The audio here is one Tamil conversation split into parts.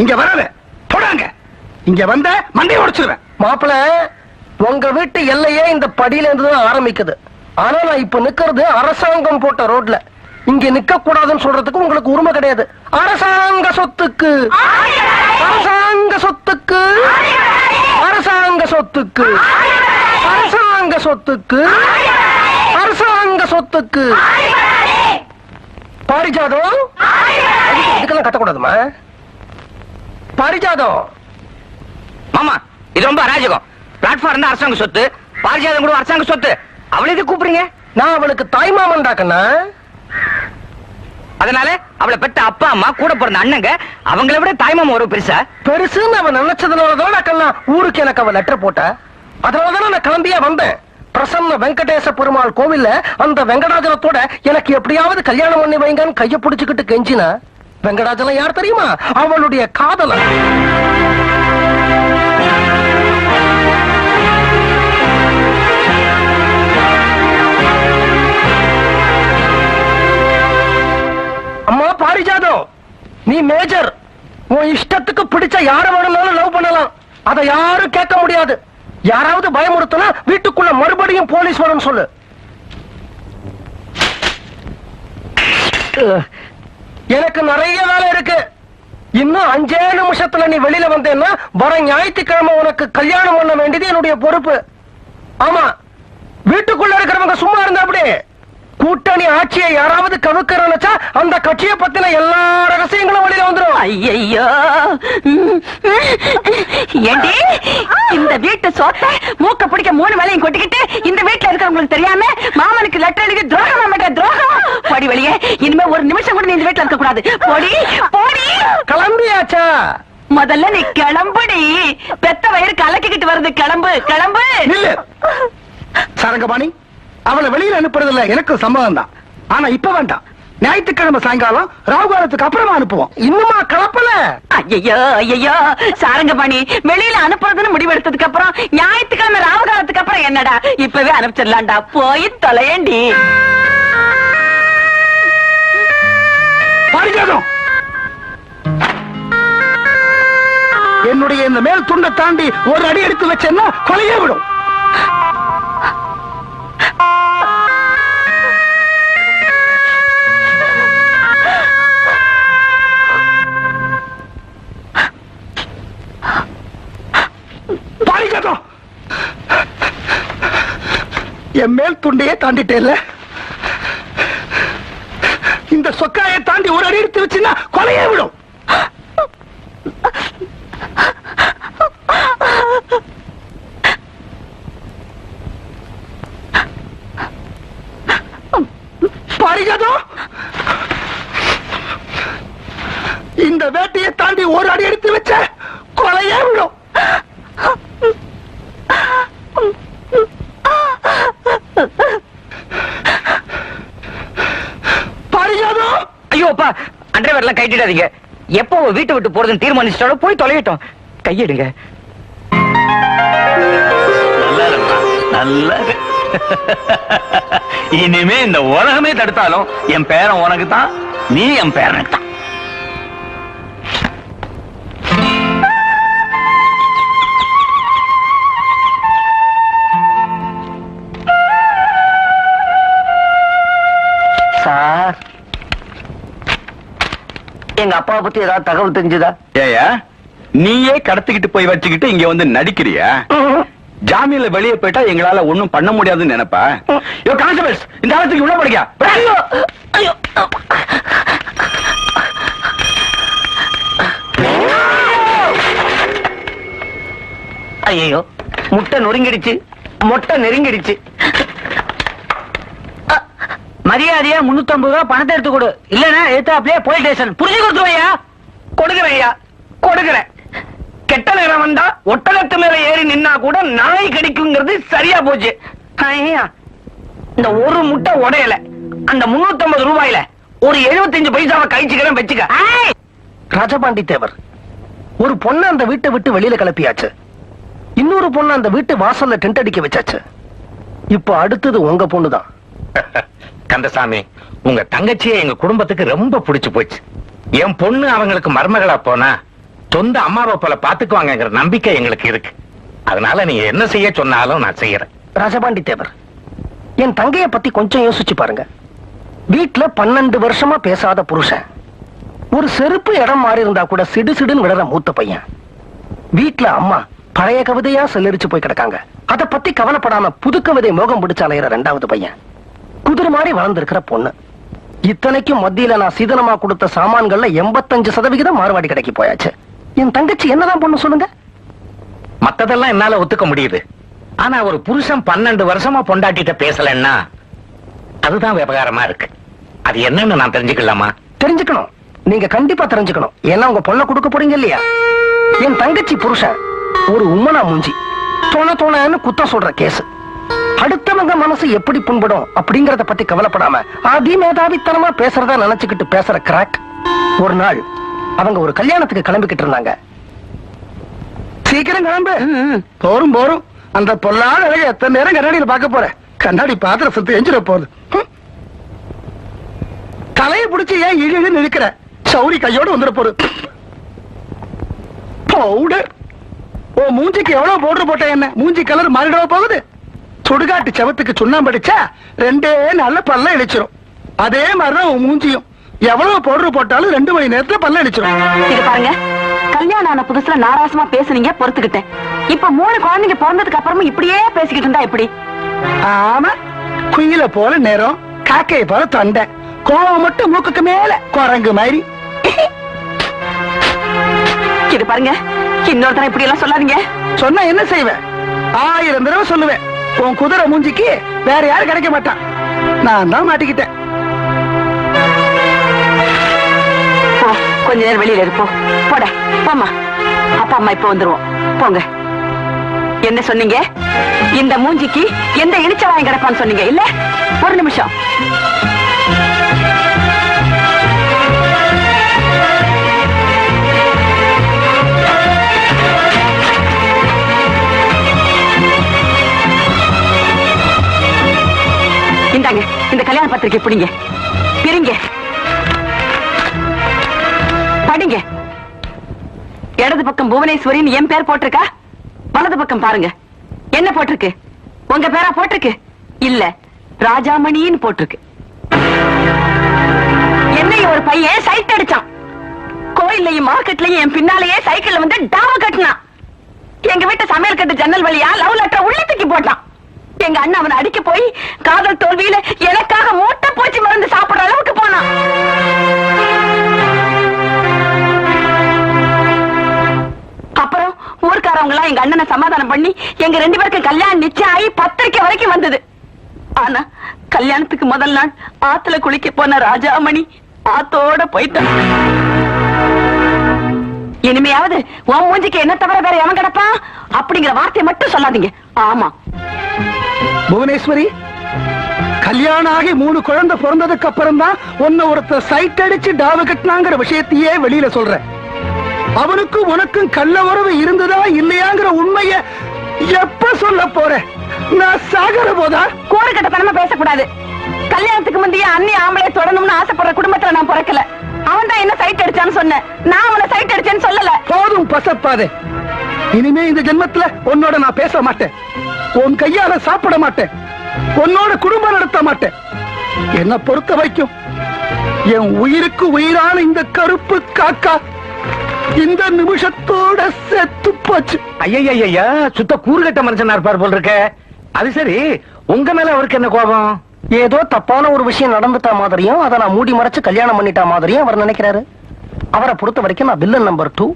இங்க வராத. போடாங்க. இங்க வந்த மண்டையை உடைச்சிருவேன். மாப்பிள, உங்க வீட்டு எல்லையே இந்த படியில இருந்து தான் ஆரம்பிக்குது. ஆனா நான் இப்ப நிக்கிறது அரசாங்கம் போட்ட ரோட்ல. இங்க நிக்க கூடாதுன்னு சொல்றதுக்கு உங்களுக்கு உரிமை கிடையாது. அரசாங்க சொத்துக்கு, அரசாங்க சொத்துக்கு, அரசாங்க சொத்துக்கு, அரசாங்க சொத்துக்கு, அரசாங்க சொத்துக்கு. பாரிஜாதம், இதுக்கெல்லாம் கத்தக்கூடாதுமா. பாரிஜாதம் மாமா, இது ரொம்ப அராஜகம். பிளாட்ஃபார்ம் தான் அரசாங்க சொத்து, பாரிஜாதம் கூட அரசாங்க சொத்து. அவளை எதுக்கு கூப்பிடுறீங்க? நான் அவளுக்கு தாய்மாமன் டாக்கண்ணா. அதனால அவளை பெற்ற அப்பா அம்மா கூட பிறந்த அண்ணங்க அவங்களை விட தாய்மாமா ஒரு பெருசா? பெருசுன்னு அவன் நினைச்சதுனாலதான் டாக்கண்ணா ஊருக்கு எனக்கு அவ லெட்டர் போட்ட. அதனாலதான் நான் கிளம்பியா வந்தேன். பிரசன்ன வெங்கடேச பெருமாள் கோவில்ல அந்த வெங்கடாஜலத்தோட எனக்கு எப்படியாவது கல்யாணம் பண்ணி வைங்கன்னு கைய பிடிச்சுக்கிட்டு கெஞ்சினா. வெங்கடாஜலம் யார் தெரியுமா? அவளுடைய காதலன். அம்மா பாரிஜாதம், நீ மேஜர். உன் இஷ்டத்துக்கு பிடிச்ச யார வேணும்னாலும் லவ் பண்ணலாம். அதை யாரும் கேட்க முடியாது. யாராவது பயமுறுத்தினா வீட்டுக்குள்ள மறுபடியும் போலீஸ் வரும் சொல்லு. எனக்கு நிறைய வேலை இருக்கு. இன்னும் 5 நிமிஷத்துல நீ வெளியில வந்தேன்னா வர ஞாயிற்றுக்கிழமை உனக்கு கல்யாணம் பண்ண வேண்டியது என்னுடைய பொறுப்பு. ஆமா, வீட்டுக்குள்ள இருக்கிறவங்க சும்மா இருந்தா அப்படியே. கூட்டணி ஆட்சியை யாராவது கவுக்க நினைச்சா அந்த கட்சியை பத்தின எல்லா ரகசியங்களும் வெளியில வந்துடும். ஐயோ, ஏண்டி இந்த வீட்டு சொத்தை மூக்க பிடிக்க 3 வேலையும் கொட்டிக்கிட்டு இந்த வீட்டுல இருக்கிறவங்களுக்கு தெரியாம மாமனுக்கு லெட்டர் எழுதி துரோகம் துரோகம். போடி வெளியே. இனிமே ஒரு நிமிஷம் கூட நீ இந்த வீட்டுல இருக்க கூடாது. போடி போடி. கிளம்பியாச்சா? முதல்ல நீ கிளம்புடி. பெத்த வயிறு கலக்கிக்கிட்டு வருது. கிளம்பு கிளம்பு. சாரங்கபாணி, அவளை வெளியில அனுப்புறதுல எனக்கு சம்மதம் தான். ஆனா இப்ப வேண்டாம். ஞாயிற்றுக்கிழமை சாயங்காலம் ராகுகாலத்துக்கு அப்புறமா அனுப்புவோம். இன்னுமா கலப்பல? ஐயோ ஐயோ, சாரங்கபாணி, வெளியில அனுப்புறதுன்னு முடிவெடுத்ததுக்கு அப்புறம் ஞாயிற்றுக்கிழமை ராகுகாலத்துக்கு அப்புறம் என்னடா, இப்பவே அனுப்பிச்சிடலாம்டா. போய் தொலையண்டி. என்னுடைய இந்த மேல் துண்டை தாண்டி ஒரு அடி எடுத்து வச்சேன்னா கொலையே விடும். என் மேல் துண்டையே தாண்டிட்டேல்ல, இந்த சொக்காயை தாண்டி ஒரு அடி எடுத்து வச்சுன்னா கொலையே விடும். பாரிஜாதம், இந்த வேட்டையை தாண்டி ஒரு அடி எடுத்து வச்ச கொலையே விடும். பாரிஜாதம், ஐயோ அப்பா, அன்றைவரெல்லாம் கைட்டிடாதீங்க. எப்போ வீட்டை விட்டு போறதுன்னு தீர்மானிச்சிட்டாலும் போய் தொலையட்டும். கையெடுங்க. நல்ல இனிமே இந்த உலகமே தடுத்தாலும் என் பேரன் உனக்கு தான், நீ என் பேரனுக்கு தான். சார், எங்க அப்பாவை பத்தி ஏதாவது தகவல் தெரிஞ்சுதா? ஏயா, நீயே கடத்திக்கிட்டு போய் வச்சுக்கிட்டு இங்க வந்து நடிக்கிறியா? ஜாமீன்ல வெளியே போயிட்டா எங்களால ஒண்ணும் பண்ண முடியாதுன்னு நினைப்பா? கான்ஸ்டபிள்ஸ், இந்த காலத்துக்கு உள்ள படிக்கா. ஐயோ, முட்டை நொறுங்கிடுச்சு, மொட்டை நெருங்கிடுச்சு. மரியாதையா 350 ரூபாய் பணத்தை எடுத்து கொடு. இல்லன்னா எடுத்தாப்லயே போலீஸ் ஸ்டேஷன் புரிஞ்சு கொடுத்துருவையா? கொடுக்குறையா? கொடுக்குறேன். கெட்ட நேரம் வந்தா ஒட்டகத்து மேல ஏறி நின்னா கூட நாய் கடிக்குங்கிறது சரியா போச்சு. ஐயா, இந்த ஒரு முட்டை உடையல, அந்த 350 ரூபாயில ஒரு 75 பைசாவை கழிச்சுக்கிறேன் வச்சுக்க. ராஜபாண்டி தேவர், ஒரு பொண்ணு அந்த வீட்டை விட்டு வெளியில கிளப்பியாச்சு. இன்னொரு பொண்ணு அந்த வீட்டு வாசல்ல டென்ட் அடிக்க வச்சாச்சு. இப்ப அடுத்தது உங்க பொண்ணுதான். கந்தசாமி, உங்க தங்கச்சியை எங்க குடும்பத்துக்கு ரொம்ப பிடிச்சு போச்சு. என் பொண்ணு அவங்களுக்கு மருமகளா போனா சொந்த அம்மாவை போல பாத்துக்குவாங்கங்கிற நம்பிக்கை எங்களுக்கு இருக்கு. அதனால நீங்க என்ன செய்ய சொன்னாலும் நான் செய்யறேன். ராஜபாண்டி தேவர், என் தங்கைய பத்தி கொஞ்சம் யோசிச்சு பாருங்க. வீட்டுல 12 வருஷமா பேசாத புருஷன், ஒரு செருப்பு இடம் மாறி இருந்தா கூட சிடு சிடுன்னு விடுற மூத்த பையன், வீட்டுல அம்மா பழைய கவிதையா செல்லரிச்சு போய் கிடக்காங்க, அத பத்தி கவலைப்படாம புது கவிதை மோகம் பிடிச்ச அலையிற 2வது பையன், குதிரை மாதிரி வளர்ந்திருக்கிற பொண்ணு. இத்தனைக்கும் மத்தியில நான் சீதனமா கொடுத்த சாமான்கள்ல 85% மாறுவாடி கடைக்கு போயாச்சு. என் தங்கச்சி என்னதான் பொண்ணு சொல்லுங்க? மத்ததெல்லாம் என்னால ஒத்துக்க முடியுது. ஆனா ஒரு புருஷன் 12 வருஷமா பொண்டாட்டிட்ட பேசலன்னா அதுதான் விவகாரமா இருக்கு. அது என்னன்னு நான் தெரிஞ்சுக்கலாமா? தெரிஞ்சுக்கணும், நீங்க கண்டிப்பா தெரிஞ்சுக்கணும். ஏன்னா உங்க பொண்ணை கொடுக்க போறீங்க இல்லையா? என் தங்கச்சி புருஷன் ஒரு உம்மனா மூஞ்சி, தோணன்னு குத்தம் சொல்ற கேஸ். அடுத்தவங்க மனசு எப்படி புண்படும் அப்படிங்கறத பத்தி கவலைப்படாம அதிமேதாவித்தனமா பேசுறதா நினைச்சுக்கிட்டு பேசுற கிராக். ஒரு நாள் அவங்க ஒரு கல்யாணத்துக்கு கிளம்பிக்கிட்டு இருந்தாங்க. சீக்கிரம் கிளம்பு. போரும் போரும். அந்த பொல்லாத அழகை எத்தனை நேரம் கண்ணாடியில் பார்க்க போற? கண்ணாடி பாத்திர சுத்து எஞ்சிட போகுது. தலையை பிடிச்சி ஏன் இழு நிற்கிற? சௌரி கையோடு வந்துட போகுது. பவுடர். ஓ மூஞ்சிக்கு எவ்வளவு பவுடர் போட்ட என்ன? மூஞ்சி கலர் மாறிடவா போகுது? சுடுகாட்டு செவத்துக்கு சுண்ணாம்பு அடிச்சா 2 நாள்ல பல்ல இழிச்சிரும். அதே மாதிரிதான் உன் மூஞ்சியும். எவ்வளவு பவுடர் போட்டாலும் 2 மணி நேரத்துல பல்ல இழிச்சிரும். இது பாருங்க, கல்யாணம் ஆன புதுசுல நாராசமா பேசுனீங்க, பொறுத்துக்கிட்டேன். இப்ப 3 குழந்தைங்க பிறந்ததுக்கு அப்புறமும் இப்படியே பேசிக்கிட்டு இருந்தா எப்படி? ஆமா, குயில போல நேரம், காக்கைய போல தொண்டை, கோவம் மட்டும் மூக்குக்கு மேல குரங்கு மாதிரி. இது பாருங்க, இன்னொரு தடவை இப்படி எல்லாம் சொல்லாதீங்க. சொன்னா என்ன செய்வேன்? 1000 தடவை சொல்லுவேன். உன் குதிரை மூஞ்சிக்கு வேற யாரும் கிடைக்க மாட்டான். நான் தான் மாட்டிக்கிட்டேன். போ, கொஞ்ச நேரம் வெளியில இருப்போம். போட போமா. அப்பா அம்மா இப்ப வந்துருவோம். போங்க. என்ன சொன்னீங்க? இந்த மூஞ்சிக்கு எந்த இனிச்ச வாங்கி கிடப்பான்னு சொன்னீங்க இல்ல? ஒரு நிமிஷம். இந்தாங்க, இந்த கல்யாண பத்திரிக்கை பிடிங்க, பிரிங்க, படிங்க. இடது பக்கம் புவனேஸ்வரின்னு என் பேர் போட்டிருக்கா? வலது பக்கம் பாருங்க, என்ன போட்டிருக்கு? உங்க பேரா போட்டிருக்கு? இல்ல, ராஜாமணின்னு போட்டிருக்கு. என்னைய ஒரு பையன் சைட் அடிச்சான். கோயில்லையும் மார்க்கெட்லயும் என் பின்னாலேயே சைக்கிள்ல வந்து டாம கட்டினான். எங்க வீட்டு சமையல் கட்டு ஜன்னல் வழியா லவ் லெட்டர் உள்ள தூக்கி போட்டான். எங்க அண்ணன் அவனை அடிக்க போய் காதல் தோல்வியில எனக்காக மூட்டை பூச்சி மருந்து சாப்பிடுற அளவுக்கு போனான். அப்புறம் ஊர்க்காரவங்க எல்லாம் எங்க அண்ணனை சமாதானம் பண்ணி எங்க 2 பேருக்கு கல்யாணம் நிச்சயம் ஆகி பத்திரிக்கை வரைக்கும் வந்தது. ஆனா கல்யாணத்துக்கு முதல் நாள் ஆத்துல குளிக்க போன ராஜாமணி ஆத்தோட போயிட்டான். இனிமையாவது உன் மூஞ்சிக்கு என்ன தவிர வேற எவன் கிடப்பான் அப்படிங்கிற வார்த்தையை மட்டும் சொல்லாதீங்க. ஆமா புவனேஸ்வரி, கல்யாணம் ஆகி 3 குழந்தை பிறந்ததுக்கு அப்புறம் தான் உன்னை ஒருத்தர் சைட் அடிச்சு டாவு கட்டினாங்கிற விஷயத்தையே வெளியில சொல்ற. அவனுக்கும் உனக்கும் கள்ள உறவு இருந்ததா இல்லையாங்கிற உண்மைய எப்ப சொல்ல போற? நான் சாகர போதா? கூறு கட்டத்தனமா பேசக்கூடாது. கல்யாணத்துக்கு முந்தைய அண்ணி ஆம்பளை தொடணும்னு ஆசைப்படுற குடும்பத்துல நான் பிறக்கல. அவன் தான் என்ன சைட் அடிச்சான்னு சொன்ன, நான் அவனை சைட் அடிச்சேன்னு சொல்லல. போதும் பசப்பாதே. இனிமே இந்த ஜென்மத்துல உன்னோட நான் பேச மாட்டேன். உன் கையால சாப்பிட மாட்டேன். உன்னோட குடும்பம் நடத்த மாட்டேன். என்ன பொறுத்த வைக்கும் என் உயிருக்கு உயிரான இந்த கருப்பு காக்கா இந்த நிமிஷத்தோட செத்து போச்சு. ஐயா, சுத்த கூறுகட்ட மனுஷனா இருப்பார் போல் இருக்க. அது சரி, உங்க மேல அவருக்கு என்ன கோபம்? ஏதோ தப்பான ஒரு விஷயம் நடந்துட்டா மாதிரியும் அதை நான் மூடி மறைச்சு கல்யாணம் பண்ணிட்டா மாதிரியும் அவர் நினைக்கிறாரு. அவரை பொறுத்த வரைக்கும் நான் வில்லன் நம்பர் 2.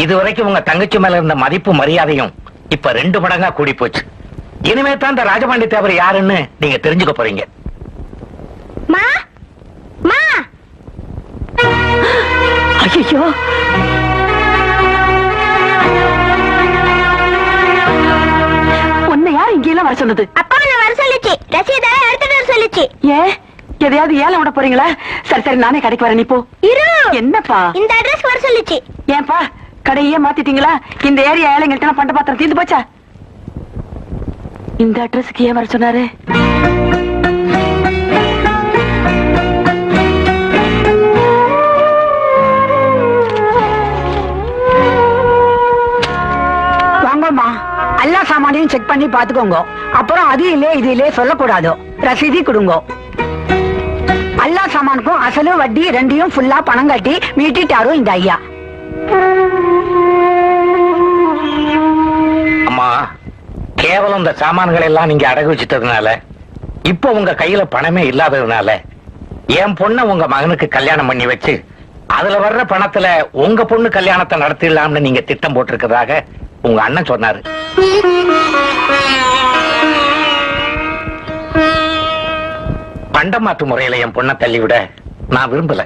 இதுவரைக்கும் உங்க தங்கச்சி மேல இருந்த மதிப்பு மரியாதையும் இப்ப 2 மடங்கா கூடி போச்சு. இனிமே தான் இந்த ராஜபாண்டி தேவர் யாருன்னு நீங்க தெரிஞ்சுக்க போறீங்க. ஐயோ, உன்னை யார் இங்க எல்லாம் வர சொன்னது? அப்பா நான் வர சொல்லிச்சு. ரசீதை எடுத்துட்டு வர சொல்லிச்சு. ஏன், எதையாவது ஏலம் விட போறீங்களா? சரி சரி, நானே கடைக்கு வரேன். நீ போ. இரு. என்னப்பா? இந்த அட்ரஸ் வர சொல்லிச்சு. ஏன்பா கடையே மாத்திட்டீங்களா? இந்த ஏரியா ஏழைங்கள்ட்ட பண்ட பாத்திரம் தீர்ந்து போச்சா? இந்த அட்ரஸுக்கு ஏன் வர சொன்னாரு? செக் பண்ணி பாத்துக்கோங்க. அப்புறம் அது இல்லே இது இல்லே சொல்லக்கூடாது. ரசீதி கொடுங்க. எல்லா சாமானுக்கும் அசலு வட்டி ரெண்டையும் ஃபுல்லா பணம் கட்டி மீட்டிட்டாரோ இந்த ஐயா. அம்மா, கேவலம் இந்த சாமான்கள் எல்லாம் நீங்க அடகு வச்சிட்டதுனால, இப்ப உங்க கையில பணமே இல்லாததுனால, என் பொண்ண உங்க மகனுக்கு கல்யாணம் பண்ணி வச்சு அதுல வர்ற பணத்துல உங்க பொண்ணு கல்யாணத்தை நடத்திடலாம்னு நீங்க திட்டம் போட்டிருக்கிறதாக உங்க அண்ணன் சொன்னாரு. பண்டமாற்று முறையில என் பொண்ணை தள்ளிவிட நான் விரும்பல.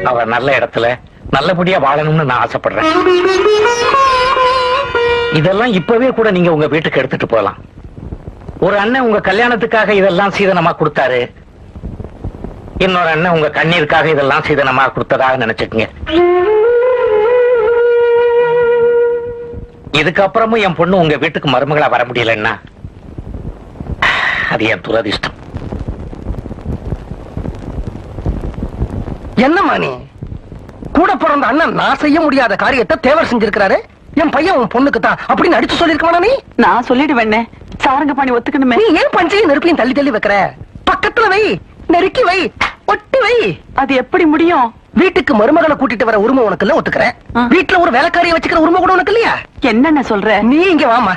அவ நல்ல இடத்துல நல்லபடியா வாழணும்னு நான் ஆசைப்படுறேன். இதெல்லாம் இப்பவே கூட நீங்க உங்க வீட்டுக்கு எடுத்துட்டு போலாம். ஒரு அண்ணன் உங்க கல்யாணத்துக்காக இதெல்லாம் சீதனமா கொடுத்தாரு, இன்னொரு அண்ணன் உங்க கண்ணீருக்காக இதெல்லாம் சீதனமா கொடுத்ததாக நினைச்சுக்கங்க. இதுக்கப்புறமும் என் பொண்ணு உங்க வீட்டுக்கு மருமகளா வர முடியலன்னா அது என் துரதிஷ்டம். என்னம்மா நீ? கூட பிறந்த அண்ணன் நான் செய்ய முடியாத காரியத்தை தேவர் செஞ்சிருக்கிறாரு. என் பையன் உன் பொண்ணுக்கு தான் அப்படின்னு அடிச்சு சொல்லிருக்கா? நீ நான் சொல்லிடுவேனே, சாரங்க பண்ணி ஒத்துக்கணுமே. நீ ஏன் பஞ்சையும் நெருப்பையும் தள்ளி தள்ளி வைக்கிற? பக்கத்துல வை, நெருக்கி வை, ஒட்டி வை. அது எப்படி முடியும்? வீட்டுக்கு மருமகளை கூட்டிட்டு வர உரிமை உனக்கு இல்ல, ஒத்துக்கிறேன். வீட்டுல ஒரு வேலைக்காரியை வச்சுக்கிற உரிமை கூட உனக்கு இல்லையா? என்னென்ன சொல்ற? நீ இங்க வாமா,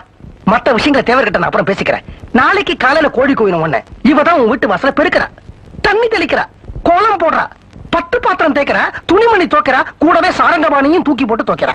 மத்த விஷயங்களை தேவர்கிட்ட நான் அப்புறம் பேசிக்கிறேன். நாளைக்கு காலையில கோழி கோயிலும் ஒண்ணு இவதான் உன் வீட்டு வாசல பெருக்கிறா, தண்ணி தெளிக்கிறா, கோலம் போடுறா, பட்டு பாத்திரம் தேய்க்கிறா, துணிமணி துவைக்கிறா, கூடவே சாரங்கபாணியும் தூக்கி போட்டு துவைக்கிறா.